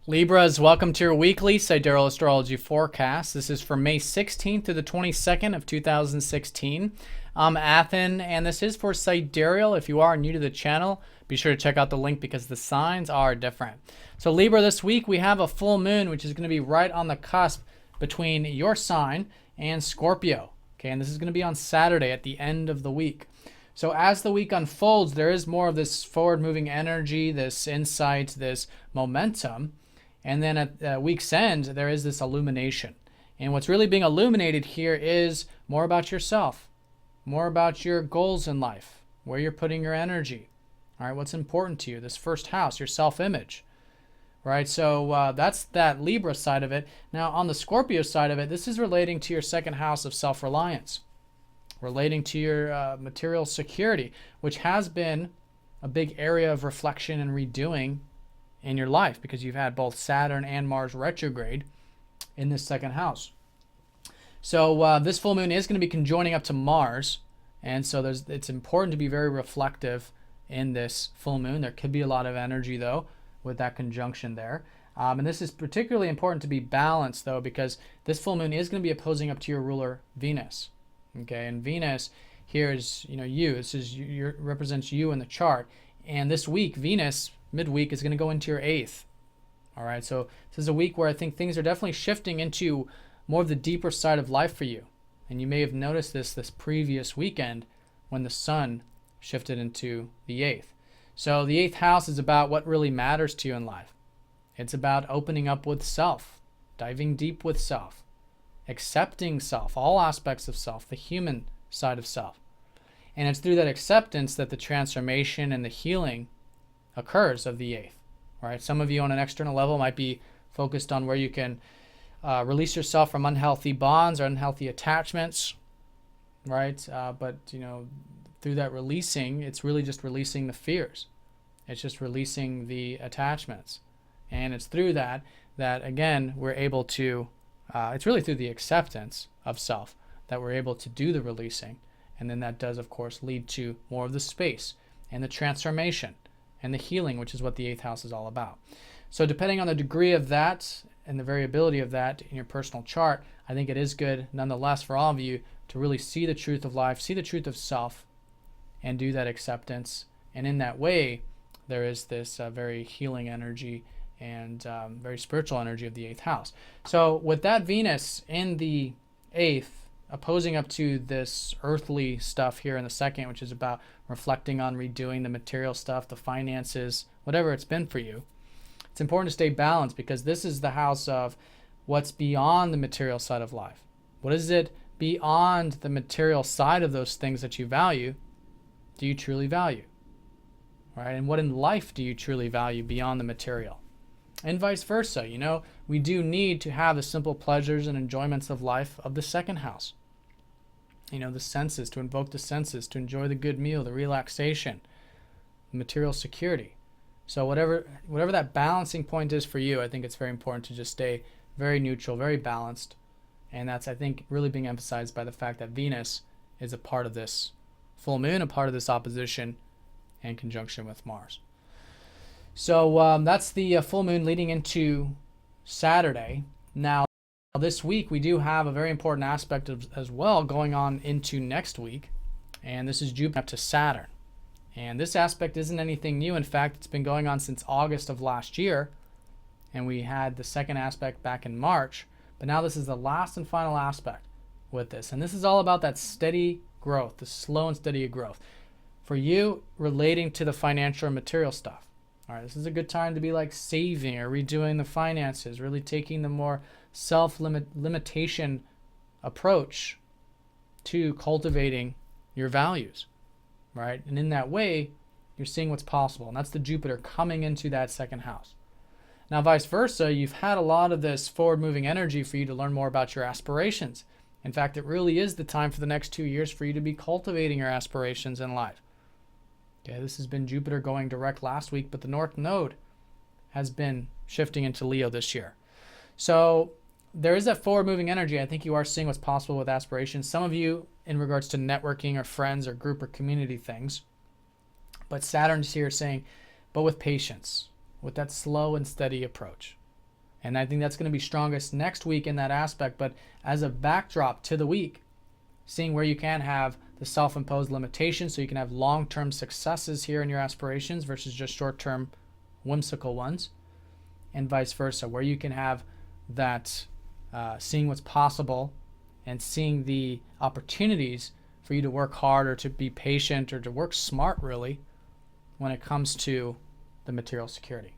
Libras, welcome to your weekly Sidereal Astrology forecast. This is for May 16th to the 22nd of 2016. I'm Athen, and this is for Sidereal. If you are new to the channel, be sure to check out the link because the signs are different. So Libra, this week we have a full moon, which is going to be right on the cusp between your sign and Scorpio. Okay, and this is going to be on Saturday at the end of the week. So as the week unfolds, there is more of this forward-moving energy, this insight, this momentum. And then at week's end, there is this illumination. And what's really being illuminated here is more about yourself, more about your goals in life, where you're putting your energy, all right, what's important to you, this first house, your self-image, right? So that's that Libra side of it. Now, on the Scorpio side of it, this is relating to your second house of self-reliance, relating to your material security, which has been a big area of reflection and redoing in your life because you've had both Saturn and Mars retrograde in this second house. So this full moon is going to be conjoining up to Mars, and so it's important to be very reflective in this full moon. There could be a lot of energy though with that conjunction there, and this is particularly important to be balanced though because this full moon is going to be opposing up to your ruler Venus. Okay, and Venus here is you. This is represents you in the chart, and this week Venus midweek is going to go into your 8th. All right, so this is a week where I think things are definitely shifting into more of the deeper side of life for you. And you may have noticed this previous weekend when the sun shifted into the 8th. So the 8th house is about what really matters to you in life. It's about opening up with self, diving deep with self, accepting self, all aspects of self, the human side of self. And it's through that acceptance that the transformation and the healing occurs of the 8th, right? Some of you on an external level might be focused on where you can release yourself from unhealthy bonds or unhealthy attachments, right? But through that releasing, it's really just releasing the fears. It's just releasing the attachments, and it's through that again we're able to. It's really through the acceptance of self that we're able to do the releasing, and then that does, of course, lead to more of the space and the transformation and the healing, which is what the 8th house is all about. So depending on the degree of that and the variability of that in your personal chart, I think it is good nonetheless for all of you to really see the truth of life, see the truth of self, and do that acceptance. And in that way, there is this very healing energy and very spiritual energy of the 8th house. So with that Venus in the 8th, opposing up to this earthly stuff here in the 2nd, which is about reflecting on redoing the material stuff, the finances, whatever it's been for you, it's important to stay balanced because this is the house of what's beyond the material side of life. What is it beyond the material side of those things that you value do you truly value? Right? And what in life do you truly value beyond the material? And vice versa. We do need to have the simple pleasures and enjoyments of life of the 2nd house. The senses, to invoke the senses, to enjoy the good meal, the relaxation, the material security. So whatever that balancing point is for you, I think it's very important to just stay very neutral, very balanced. And that's, I think, really being emphasized by the fact that Venus is a part of this full moon, a part of this opposition and conjunction with Mars. So that's the full moon leading into Saturday. Now, this week we do have a very important aspect as well going on into next week, and this is Jupiter up to Saturn. And this aspect isn't anything new. In fact, it's been going on since August of last year, and we had the second aspect back in March, but now this is the last and final aspect with this. And this is all about that steady growth, the slow and steady growth. For you, relating to the financial and material stuff. All right, this is a good time to be like saving or redoing the finances, really taking the more self-limitation approach to cultivating your values, right? And in that way, you're seeing what's possible. And that's the Jupiter coming into that 2nd house. Now, vice versa, you've had a lot of this forward-moving energy for you to learn more about your aspirations. In fact, it really is the time for the next 2 years for you to be cultivating your aspirations in life. Okay, this has been Jupiter going direct last week, but the North Node has been shifting into Leo this year. So there is that forward-moving energy. I think you are seeing what's possible with aspirations. Some of you in regards to networking or friends or group or community things. But Saturn's here saying, but with patience, with that slow and steady approach. And I think that's going to be strongest next week in that aspect. But as a backdrop to the week, seeing where you can have the self-imposed limitations so you can have long-term successes here in your aspirations versus just short-term whimsical ones, and vice versa, where you can have that seeing what's possible and seeing the opportunities for you to work hard or to be patient or to work smart, really, when it comes to the material security.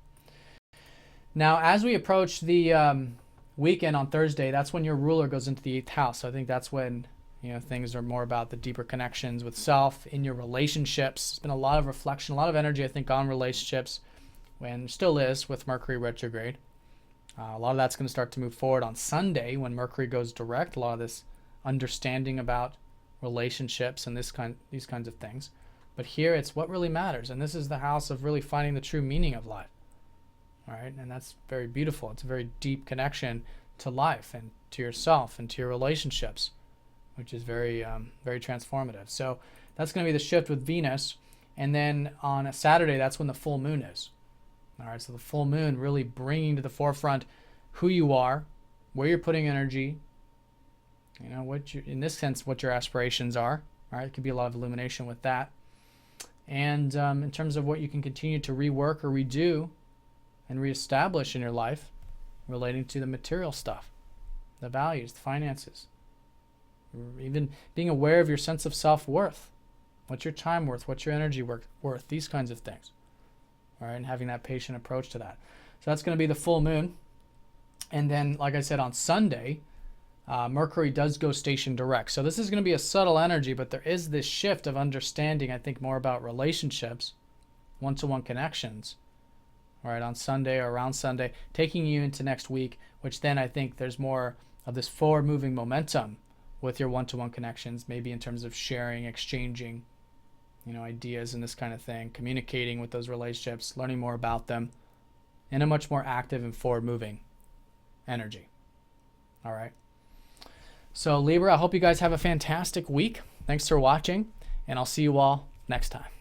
Now, as we approach the weekend on Thursday, that's when your ruler goes into the 8th house. So I think that's when things are more about the deeper connections with self in your relationships. There's been a lot of reflection, a lot of energy, I think, on relationships, when still is with Mercury retrograde. A lot of that's going to start to move forward on Sunday when Mercury goes direct. A lot of this understanding about relationships and these kinds of things. But here it's what really matters, and this is the house of really finding the true meaning of life. All right, and that's very beautiful. It's a very deep connection to life and to yourself and to your relationships, which is very, very transformative. So that's going to be the shift with Venus, and then on a Saturday, that's when the full moon is. All right, so the full moon really bringing to the forefront who you are, where you're putting energy, in this sense, what your aspirations are. All right, it could be a lot of illumination with that. And in terms of what you can continue to rework or redo and reestablish in your life relating to the material stuff, the values, the finances, even being aware of your sense of self-worth. What's your time worth? What's your energy worth? These kinds of things. All right, and having that patient approach to that. So that's going to be the full moon. And then, like I said, on Sunday, Mercury does go station direct. So this is going to be a subtle energy, but there is this shift of understanding, I think, more about relationships, one-to-one connections, all right, on Sunday or around Sunday, taking you into next week, which then I think there's more of this forward-moving momentum with your one-to-one connections, maybe in terms of sharing, exchanging, ideas and this kind of thing, communicating with those relationships, learning more about them in a much more active and forward-moving energy. All right. So Libra, I hope you guys have a fantastic week. Thanks for watching, and I'll see you all next time.